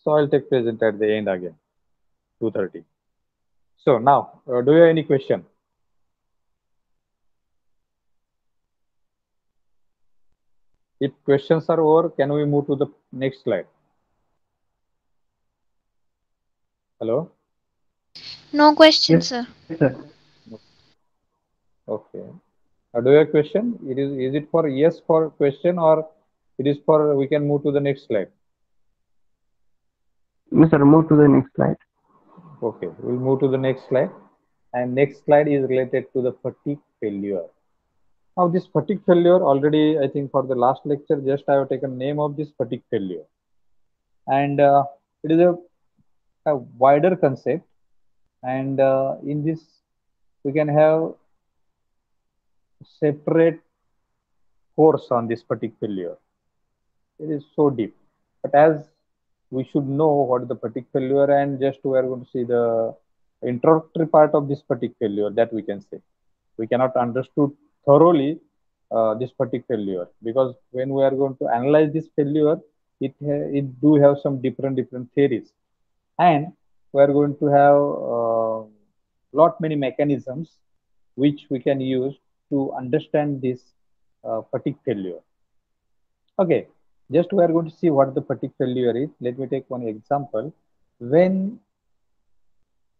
So I'll take present at the end again, 2:30. So now, do you have any question? If questions are over, can we move to the next slide? Hello? No question, Yes, sir. sir. Okay. Do you have question? Is it for yes for question, or it is for we can move to the next slide? Yes, sir. Move to the next slide. Okay, we'll move to the next slide. And next slide is related to the fatigue failure. Now this fatigue failure already, I think for the last lecture, just I have taken name of this fatigue failure. And it is a wider concept. And in this, we can have separate course on this fatigue failure. It is so deep. But as we should know what is the fatigue failure, and just we are going to see the introductory part of this fatigue failure, that we can say. We cannot understood thoroughly this fatigue failure, because when we are going to analyze this failure, it do have some different theories, and we are going to have lot many mechanisms which we can use to understand this fatigue failure. Okay, just we are going to see what the fatigue failure is. Let me take one example. When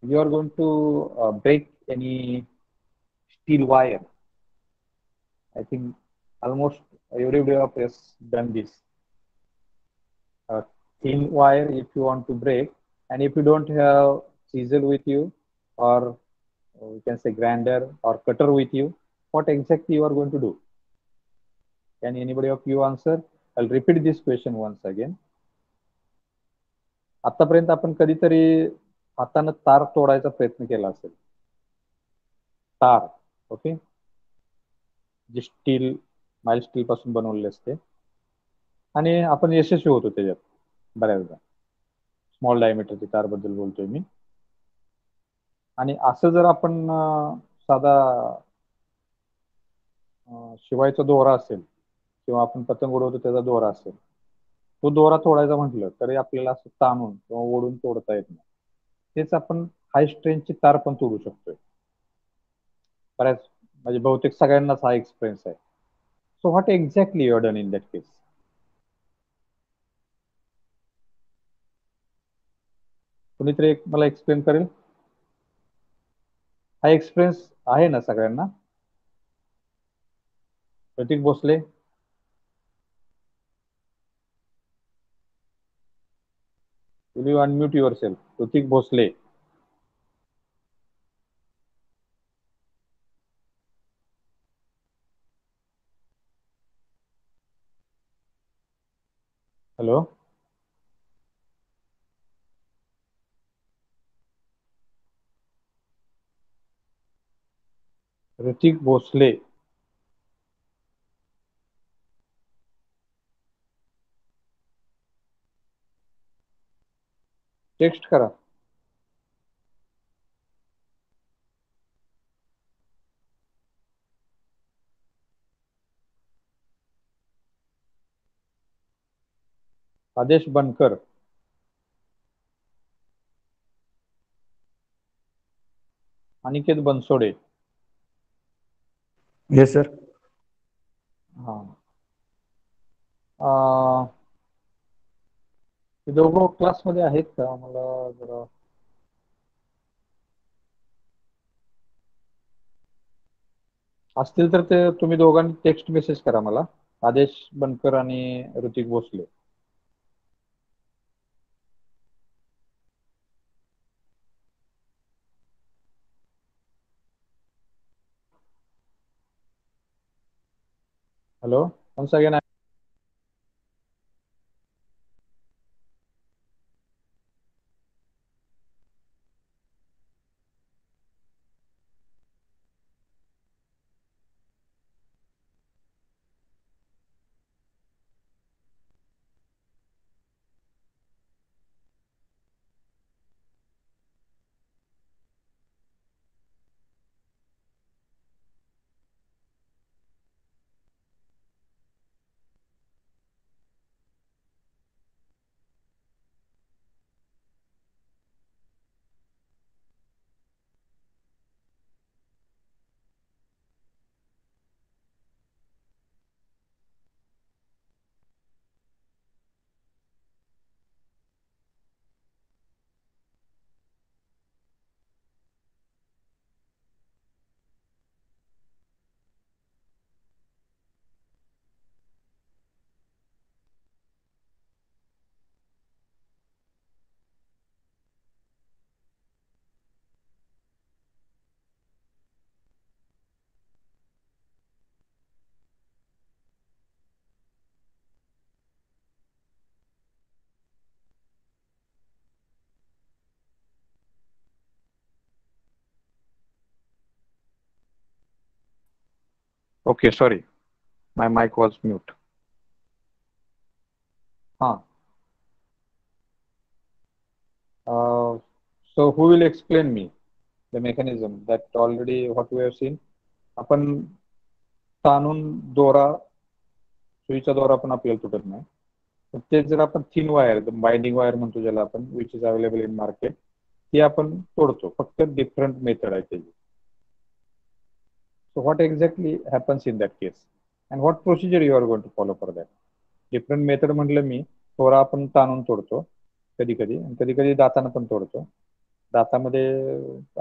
you are going to break any steel wire, I think almost everybody of us done this. Thin wire, if you want to break, and if you don't have chisel with you, or we can say grinder or cutter with you, what exactly you are going to do? Can anybody of you answer? I'll repeat this question once again. आतापर्यंत आपण कधीतरी हाताने तार तोडायचा प्रयत्न केला असेल. तार, okay, जे steel mild steel पासून बनवलेले असते, आणि आपण यशस्वी होतो त्याच्यात बऱ्याचदा. स्मॉल डायमीटरची तार बद्दल बोलतोय मी. आणि असं जर आपण साधा शिवायचा दोरा असेल, किंवा आपण पतंग उडवतो त्याचा दोरा असेल, तो दोरा तोडायचा म्हटलं तरी आपल्याला असं ताणून किंवा ओढून तोडता येत नाही. तेच आपण हाय स्ट्रेंथची तार पण तोडू शकतोय. बऱ्याच म्हणजे बहुतेक सगळ्यांनाच हा एक्सपिरियन्स आहे. So what exactly you done in that case? कुणीतरी एक मला एक्सप्लेन करेल? हा एक्सपिरियन्स आहे ना सगळ्यांना? Prateek Bhosale, will you unmute yourself? Prateek Bhosale. Hello, Hrithik Bhosale. Text करा. आदेश बनकर, अनिकेत बनसोडे. Yes sir. हा, ते दोघं क्लासमध्ये आहेत का? मला जरा असतील तर ते तुम्ही दोघांनी टेक्स्ट मेसेज करा मला, आदेश बनकर आणि Hrithik Bhosale. Hello, once again Okay, sorry, my mic was mute. So who will explain me the mechanism that already what we have seen? आपण ताणून दोरा, सुईचा दोरा पण आपल्याला तुटत नाही. ते जर आपण थिन वायर, बाइंडिंग वायर म्हणतो ज्याला आपण, which is available in market, ती आपण तोडतो. फक्त डिफरंट मेथड आहे त्याची. So what exactly happens in that case, and what procedure you are going to follow for that? Different method म्हटलं मी, दोरा आपण ताणून तोडतो कधी कधी, आणि कधी कधी दातानं पण तोडतो. दातामध्ये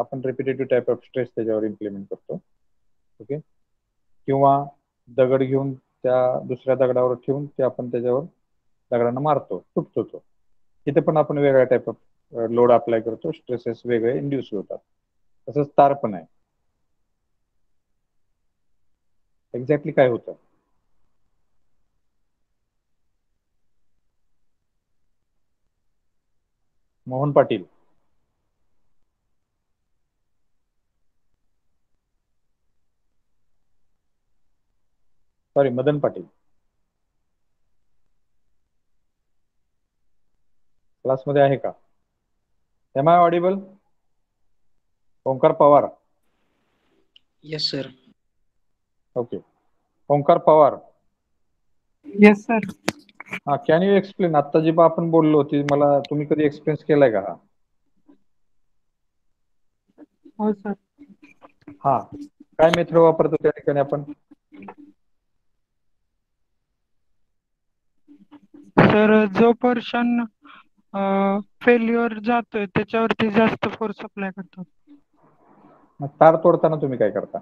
आपण रिपिटेटिव्ह टाइप ऑफ स्ट्रेस त्याच्यावर इम्प्लिमेंट करतो. ओके, किंवा दगड घेऊन त्या दुसऱ्या दगडावर ठेवून ते आपण त्याच्यावर दगडांना मारतो, तुटतो तो. तिथे पण आपण वेगळ्या टाइप ऑफ लोड अप्लाय करतो, स्ट्रेसेस वेगळे इंड्यूस होतात. तसंच तार पण आहे. एक्झॅक्टली काय होतं? मोहन पाटील, सॉरी मदन पाटील, क्लासमध्ये आहे का? Am I audible? Omkar Pawar. Yes, sir. Okay, Omkar Pawar. Yes sir. हा, कॅन यू एक्सप्लेन, आता जी आपण बोललो ती मला तुम्ही कधी एक्सपिरियन्स केलाय का? हो सर. हा, काय मेथड वापरतो त्या ठिकाणी आपण? सर, जो पोर्शन फेल्युअर जातोय त्याच्यावरती जास्त फोर्स अप्लाय करतो. मग तार तोडताना तुम्ही काय करता?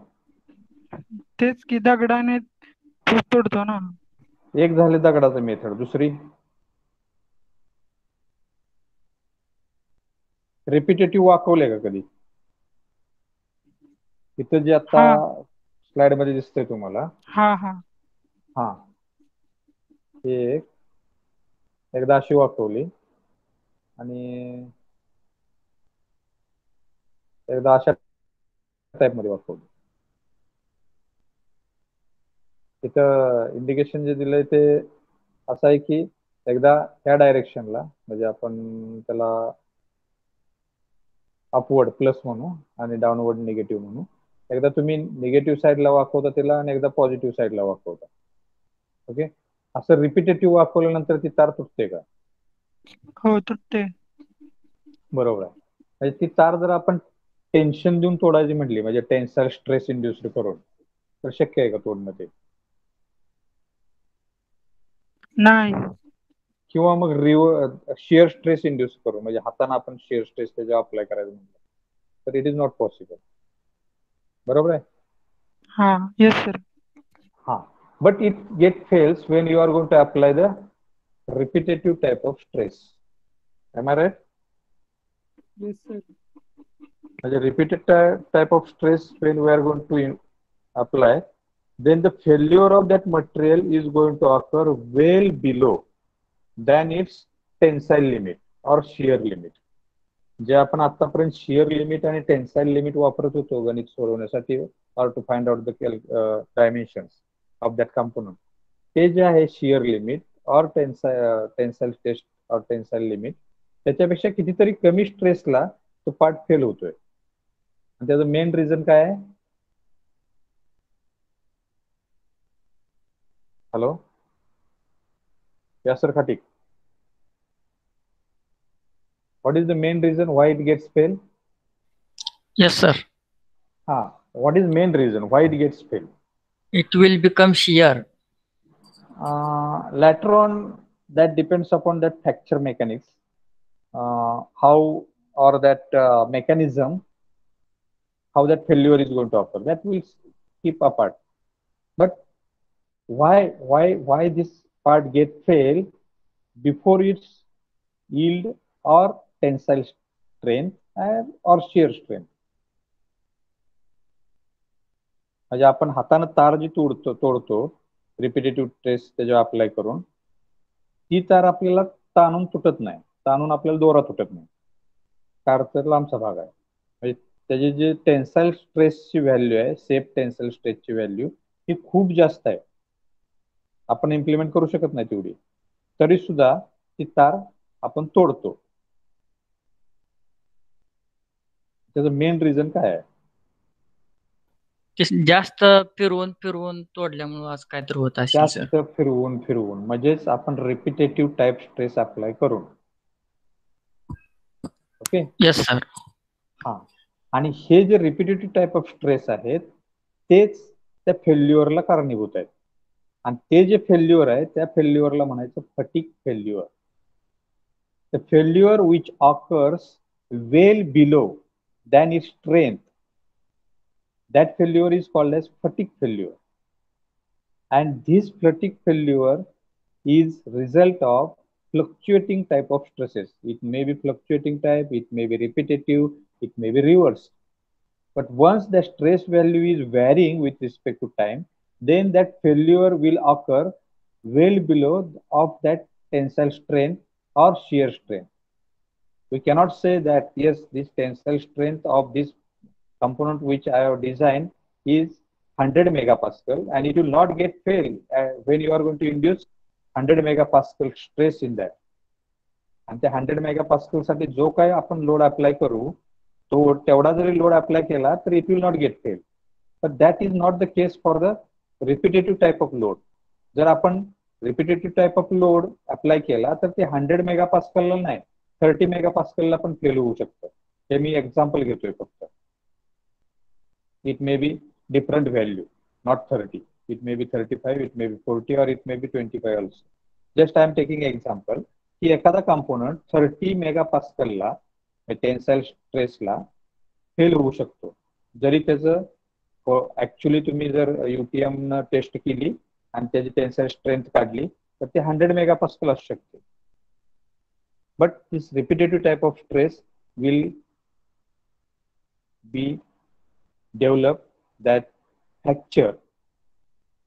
तेच की दगडाने तोडतो ना. एक झाले दगडाचं मेथड, दुसरी रिपिटेटिव्ह वाकवले का कधी? इथं जे आता स्लाइड मध्ये दिसतंय तुम्हाला, हा हा हा, हे एकदा अशी वाकवली आणि एकदा अशा टाइप मध्ये वाकवली. इथं इंडिकेशन जे दिलंय ते असं आहे की एकदा ह्या डायरेक्शनला, म्हणजे आपण त्याला अपवर्ड प्लस म्हणू आणि डाऊनवर्ड निगेटिव्ह म्हणू. एकदा तुम्ही निगेटिव्ह साईडला वाकवता तिला आणि एकदा पॉझिटिव्ह साईडला वाकवता. ओके, असं रिपिटेटिव्ह वाकवल्यानंतर ती तार तुटते का? हो, तुटते. बरोबर आहे. म्हणजे ती तार जर आपण टेन्शन देऊन तोडायची म्हटली, म्हणजे टेन्साइल स्ट्रेस इंड्यूस करून, तर शक्य आहे का तोडणं ते? नाही. किंवा मग शिअर स्ट्रेस इंड्यूस करून, म्हणजे हाताने आपण शिअर स्ट्रेस त्याच्यावर अप्लाय करायचं म्हटलं तर इट इज नॉट पॉसिबल. बरोबर आहे? हा, येस सर. हा, but it get fails when you are going to apply the repetitive type of stress. Am I right? Yes sir. म्हणजे repeated type of stress when we are going to apply, then the failure of that material is going to occur well below than its tensile limit or shear limit. जे आपण आतापर्यंत shear limit आणि tensile limit वापरत होतो गणित सोडवण्यासाठी, or to find out the dimensions of that component, ते जे आहे shear limit or tensile test or tensile limit, त्याच्यापेक्षा कितीतरी कमी स्ट्रेसला तो पार्ट फेल होतोय. आणि त्याचं मेन रिझन काय आहे? Hello Yasar Khatik, what is the main reason why it gets fail? Yes, sir. What is main reason why it gets fail? It will become shear. Later on, that depends upon that fracture mechanics, how or that mechanism, how that failure is going to occur. That will keep apart. But why this part get fail before its yield or tensile strength or shear strength? म्हणजे आपण हाताने तार जी तोडतो repetitive stress त्याच्यावर apply करून, ती तार आपल्याला ताणून तुटत नाही, ताणून आपल्याला दोरा तुटत नाही. तार तर लांबचा भाग आहे. म्हणजे त्याची जी टेन्साइल स्ट्रेसची व्हॅल्यू आहे, सेफ टेन्साइल स्ट्रेसची व्हॅल्यू, ही खूप जास्त आहे, आपण इम्प्लिमेंट करू शकत नाही तेवढी, तरी सुद्धा ती तार आपण तोडतो. त्याचं मेन रिझन काय आहे? जास्त फिरवून फिरवून तोडल्यामुळे आज काय तर होत असेल सर. जास्त फिरवून फिरवून म्हणजेच आपण रिपिटेटिव्ह टाइप स्ट्रेस अप्लाय करून. ओके. Yes sir. हा, आणि हे जे रिपिटेटिव्ह टाइप ऑफ स्ट्रेस आहेत तेच त्या फेल्युअरला कारणीभूत आहेत, आणि ते जे फेल्युअर आहे त्या फेल्युअरला म्हणायचं fatigue failure. The failure which occurs well below than its strength, that failure is called as fatigue failure. And this fatigue failure is result of fluctuating type of stresses. It may be fluctuating type, it may be repetitive, it may be reversed. But once the stress value is varying with respect to time, then that failure will occur well below of that tensile strength or shear strength. We cannot say that yes, this tensile strength of this component which I have designed is 100 megapascal and it will not get failed when you are going to induce 100 megapascal stress in that. आणि त्या 100 megapascal साठी जो काय आपण load apply करू तो तेवढा जरी load apply केला तर it will not get fail. But that is not the case for the repetitive type of load. जर आपण repetitive type of load apply केला तर ते 100 मेगापास्कलला नाही 30 मेगापास्कलला पण फेल होऊ शकतं. हे मी एक्झाम्पल घेतोय फक्त. It may be different value, not 30. It may be 35, it may be 40, or it may be 25 also. Just I am taking example की एखादा कंपोनंट 30 मेगापास्कलला टेन्साइल स्ट्रेसला फेल होऊ शकतो, जरी त्याचं ऍक्च्युली तुम्ही जर UTM न टेस्ट केली आणि त्याची टेन्साइल स्ट्रेंथ काढली तर ते 100 मेगापास्कल असू शकते. But this repetitive type of stress will be develop that fracture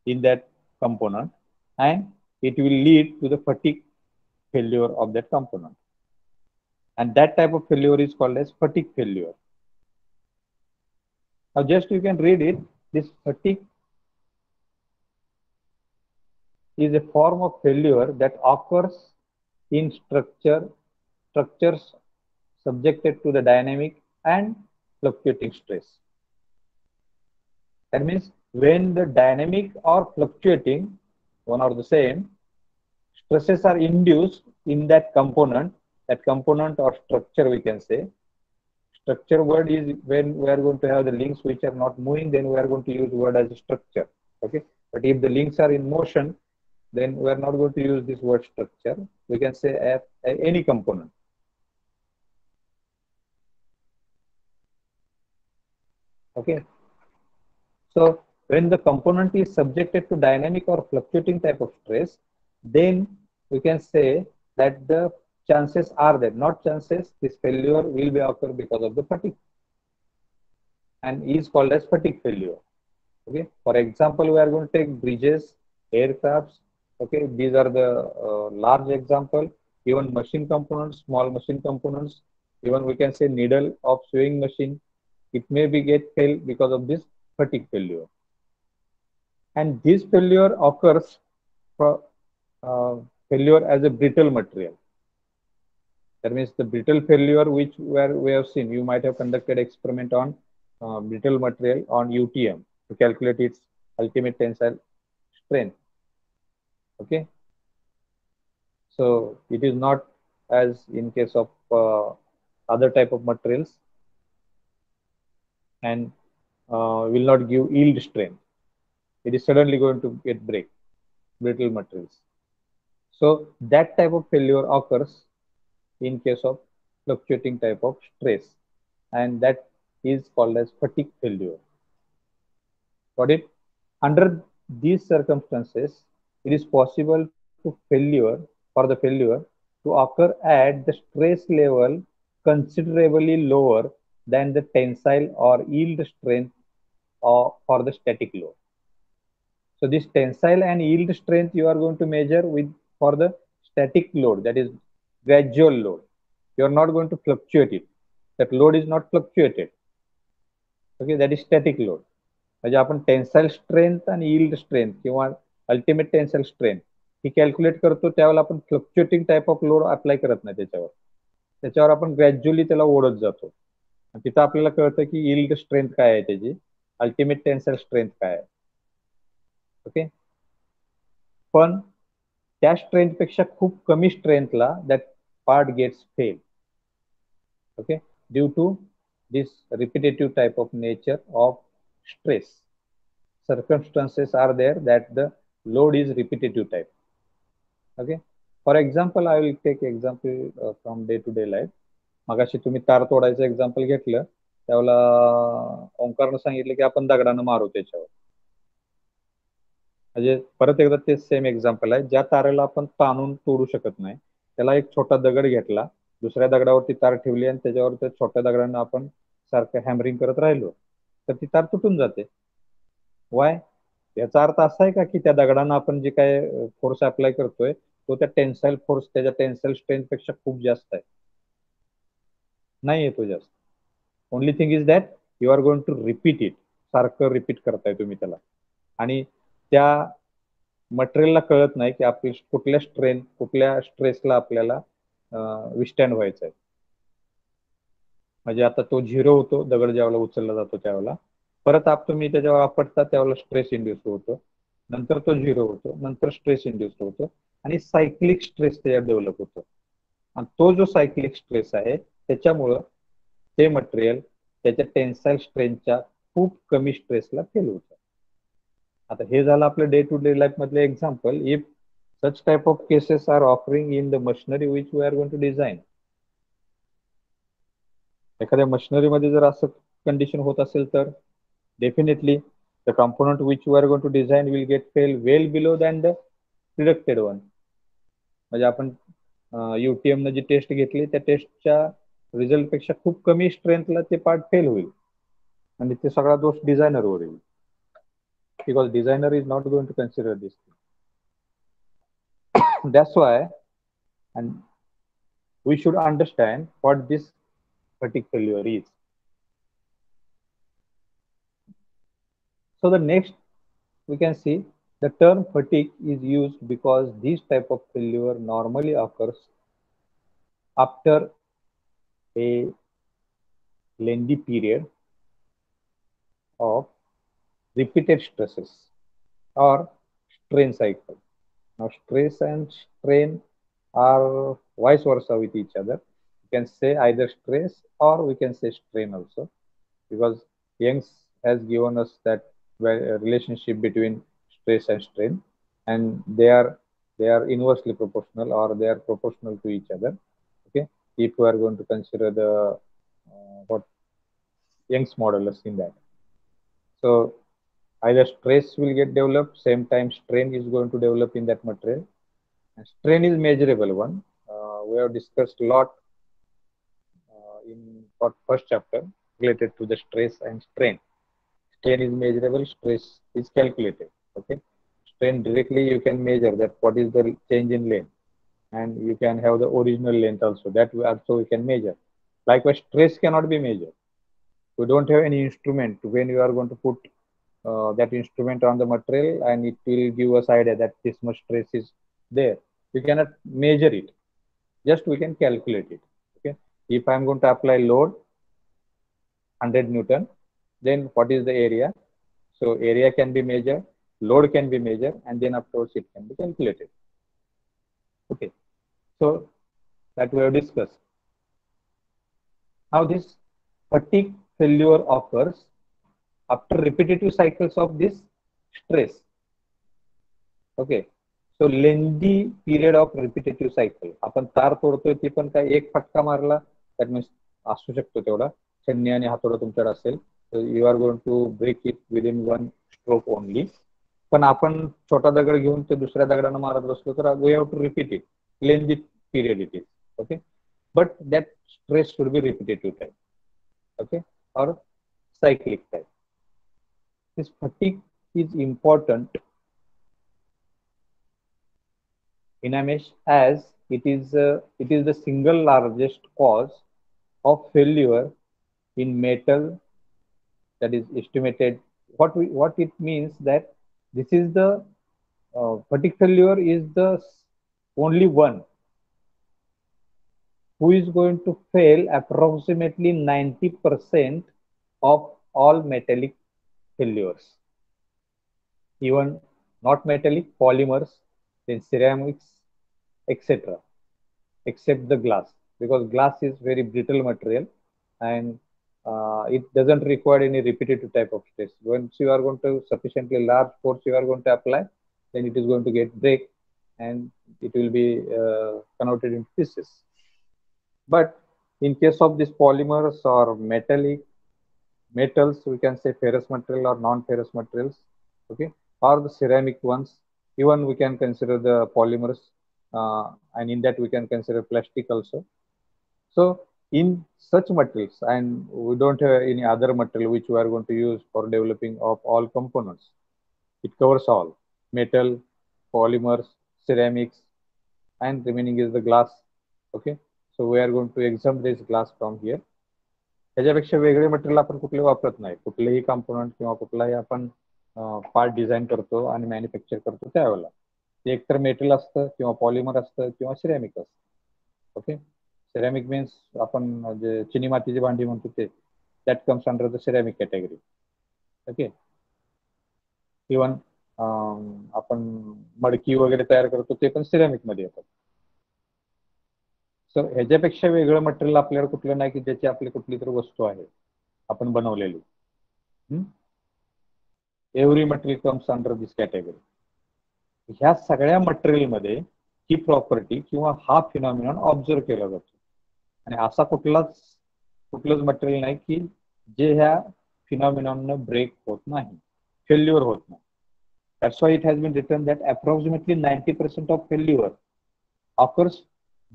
in that component and it will lead to the fatigue failure of that component, and that type of failure is called as fatigue failure. Now just you can read it. This fatigue is a form of failure that occurs in structures subjected to the dynamic and fluctuating stress. That means when the dynamic or fluctuating, one or the same, stresses are induced in that component or structure, we can say. Structure word is when we are going to have the links which are not moving, then we are going to use word as a structure. Okay. But if the links are in motion, then we are not going to use this word structure. We can say any component. Okay. So when the component is subjected to dynamic or fluctuating type of stress, then we can say that the chances are there, not chances, this failure will be occur because of the fatigue and is called as fatigue failure. Okay. For example, we are going to take bridges, aircrafts. Okay. These are the large example. Even machine components, small machine components, even we can say needle of sewing machine, it may be get failed because of this fatigue failure. And this failure occurs for failure as a brittle material. That means the brittle failure which we have seen, you might have conducted experiment on brittle material on UTM to calculate its ultimate tensile strength. Okay. So it is not as in case of other type of materials, and will not give yield strength. It is suddenly going to get break, brittle materials. So that type of failure occurs in case of fluctuating type of stress, and that is called as fatigue failure. Got it? Under these circumstances, it is possible for the failure to occur at the stress level considerably lower than the tensile or yield strength for the static load. So this tensile and yield strength you are going to measure with for the static load, that is gradual load. You are not going to fluctuate it. That load is not fluctuated. Okay, that is static load. म्हणजे आपण tensile strength आणि yield strength किंवा ultimate tensile strength ही calculate करतो त्यावेळेला आपण fluctuating type of load apply करत नाही त्याच्यावर आपण ग्रॅज्युअली त्याला ओढत जातो. तिथं आपल्याला कळतं की यील्ड स्ट्रेंथ काय आहे त्याची, अल्टिमेट टेन्साईल स्ट्रेंथ काय आहे. ओके, पण त्या स्ट्रेंथ पेक्षा खूप कमी स्ट्रेंथला that part gets fail. Okay, due to this repetitive type of nature of stress. Circumstances are there that the load is repetitive type. Okay, for example I will take example from day to day life. मगाशी तुम्ही तार तोडायचं example घेतलं त्यावेळेला ओंकारनं सांगितलं की आपण दगडानं मारू त्याच्यावर. म्हणजे परत एकदा तेच सेम एक्झाम्पल आहे. ज्या तारेला आपण ताणून तोडू शकत नाही त्याला एक छोटा दगड घेतला, दुसऱ्या दगडावरती तार ठेवली आणि त्याच्यावर त्या छोट्या दगडानं आपण सारखं हॅमरिंग करत राहिलो तर ती तार तुटून जाते. वाय? याचा अर्थ असा आहे का की त्या दगडांना आपण जे काय फोर्स अप्लाय करतोय तो त्या टेन्साईल फोर्स त्याच्या टेन्साईल स्ट्रेंथ पेक्षा खूप जास्त आहे? नाही येतो जास्त. Only thing is that you are going to repeat it. सारखं रिपीट करताय तुम्ही त्याला आणि त्या मटेरियलला कळत नाही की आपली कुठल्या स्ट्रेसला आपल्याला विस्टँड व्हायचं आहे. म्हणजे आता तो झिरो होतो दगड ज्यावेळेला उचलला जातो त्यावेळेला, परत तुम्ही त्याच्यावर आपटता त्यावेळेला स्ट्रेस इंड्यूस होतो, नंतर तो झिरो होतो, नंतर स्ट्रेस इंड्यूस होतो आणि सायक्लिक स्ट्रेस त्याच्यात डेव्हलप होतो. आणि तो जो सायक्लिक स्ट्रेस आहे त्याच्यामुळं ते मटेरियल त्याच्या टेन्साईल स्ट्रेंथच्या खूप कमी स्ट्रेसला फेल होतं. आता हे झालं आपलं डे टू डे लाईफ मधले example. If such type of cases are offering in the machinery which we are going to design. एखाद्या मशिनरीमध्ये जर असं कंडिशन होत असेल तर definitely the component which you are going to design will get fail well below than the predicted one. म्हणजे आपण UTM न जी टेस्ट घेतली त्या टेस्टच्या रिझल्ट पेक्षा खूप कमी स्ट्रेंथला ते पार्ट फेल होईल आणि ते सगळा दोष डिझायनरवर येईल. Because designer is not going to consider this thing. That's why, and we should understand what this fatigue failure is. So the next we can see the term fatigue is used because this type of failure normally occurs after a lengthy period of repeated stresses or strain cycle. Now stress and strain are vice versa with each other. You can say either stress or we can say strain also, because Young's has given us that relationship between stress and strain, and they are inversely proportional or they are proportional to each other. Okay, if we are going to consider the what Young's modulus in that. So either stress will get developed, same time strain is going to develop in that material. And strain is measurable one. We have discussed a lot in first chapter related to the stress and strain. Strain is measurable, stress is calculated. Okay, strain directly you can measure that what is the change in length, and you can have the original length also, that also we can measure. Likewise, stress cannot be measured. We don't have any instrument when you are going to put that instrument on the material and it will give us idea that this much stress is there. We cannot measure it, just we can calculate it. Okay, if I am going to apply load 100 Newton, then what is the area? So area can be measured, load can be measured, and then afterwards it can be calculated. Okay, so that we have discussed. Now this fatigue failure occurs after repetitive cycles of this stress. Okay, so lengthy period of repetitive cycle. आपण तार तोडतोय ती पण काय एक फटका मारला that means असू शकतो तेवढा, छन्नी आणि हातोडा तुमच्याकडे असेल तर you are going to break it within one stroke only. पण आपण छोटा दगड घेऊन ते दुसऱ्या दगडानं मारत बसलो तर we have to repeat it. Lengthy period it is. Okay, but that stress should be repetitive type. Okay, or cyclic type. This fatigue is important in Amish as it is the single largest cause of failure in metal, that is estimated what it means that this is the fatigue failure is the only one who is going to fail approximately 90% of all metallic failures, even not metallic polymers, then ceramics, etc., except the glass, because glass is very brittle material and it doesn't require any repetitive type of stress. Once you are going to sufficiently large force you are going to apply, then it is going to get break and it will be converted into pieces. But in case of these polymers or metals, we can say ferrous material or non-ferrous materials, okay, or the ceramic ones. Even we can consider the polymers, and in that we can consider plastic also. So in such materials, and we don't have any other material which we are going to use for developing of all components. It covers all metal, polymers, ceramics, and remaining is the glass. Okay, so we are going to exempt this glass from here. त्याच्यापेक्षा वेगळे material आपण कुठले वापरत नाही. कुठलेही component किंवा कुठलाही आपण पार्ट डिझाईन करतो आणि मॅन्युफॅक्चर करतो त्यावेळेला ते एकतर मेटल असतं किंवा पॉलिमर असतं किंवा सिरॅमिक असतं. ओके, सिरॅमिक मीन्स आपण जे चिनी मातीची भांडी म्हणतो ते that comes under the ceramic category. Okay, even आपण मडकी वगैरे तयार करतो ते पण सिरॅमिक मध्ये येतात. सो ह्याच्यापेक्षा वेगळं मटेरियल आपल्याला कुठलं नाही की ज्याची आपली कुठली तर वस्तू आहे आपण बनवलेली. Every material comes under this category. ह्या सगळ्या मटेरियलमध्ये ही प्रॉपर्टी किंवा हा फिनॉमिनॉन ऑब्झर्व केला जातो आणि असा कुठलंच मटेरियल नाही की जे ह्या फिनॉमिनॉन ब्रेक होत नाही, फेल्युअर होत नाही. That's why it has been written that approximately 90% of failure occurs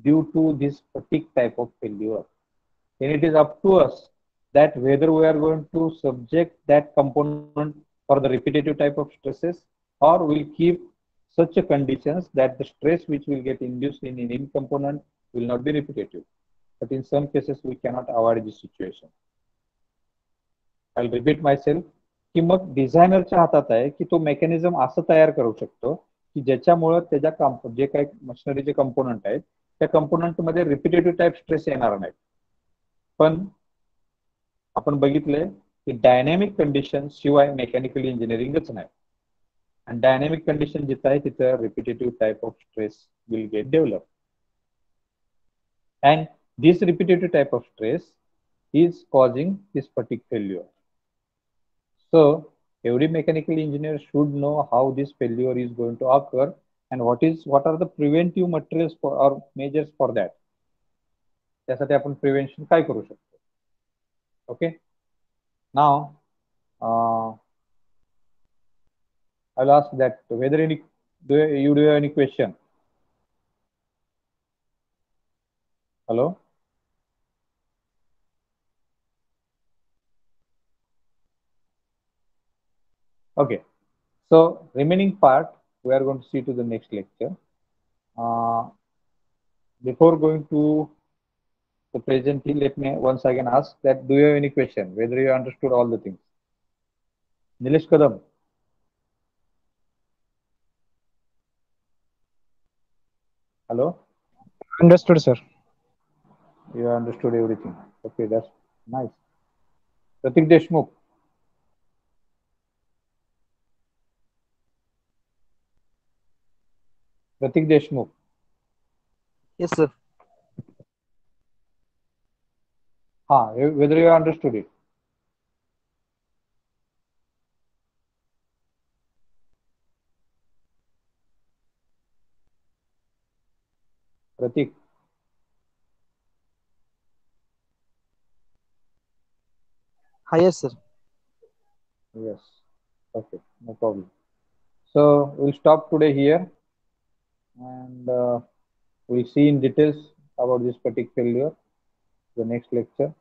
due to this fatigue type of failure. And it is up to us that whether we are going to subject that component for the repetitive type of stresses or will keep such a conditions that the stress which will get induced in any component will not be repetitive. But in some cases we cannot avoid this situation. I'll repeat myself. की मग डिझायनरच्या हातात आहे की तो mechanism असं तयार करू शकतो की ज्याच्यामुळे त्याच्या जे काही मशिनरीचे कंपोनंट आहेत त्या कंपोनंट मध्ये रिपिटेटिव्ह टाईप स्ट्रेस येणार नाही. पण आपण बघितले की डायनॅमिक कंडिशन शिवाय मेकॅनिकल इंजिनिअरिंगच नाही आणि डायनॅमिक कंडिशन जिथं आहे तिथं repetitive type of stress will get develop and this repetitive type of stress is causing this fatigue failure. So every mechanical engineer should know how this failure is going to occur and what are the preventive materials for or measures for that. त्यासाठी आपण prevention काय करू शकतो. Okay, now I'll ask that whether do you have any question. Hello. Okay, so remaining part we are going to see to the next lecture. Before going to the present, let me once again ask that do you have any question, whether you understood all the things. Nilesh Kadam. Hello. Understood, sir. You understood everything. Okay, that's nice. Pratik Deshmukh. Pratik Deshmukh. Yes, sir. Whether you understood it. Pratik. Yes, sir. Yes. Okay, no problem. So we'll stop today here and we'll see in details about this fatigue failure. The next lecture.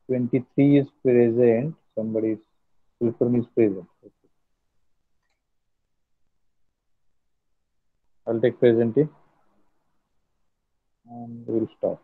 23 is present. Somebody is present. Okay. I'll take presenting and we'll stop.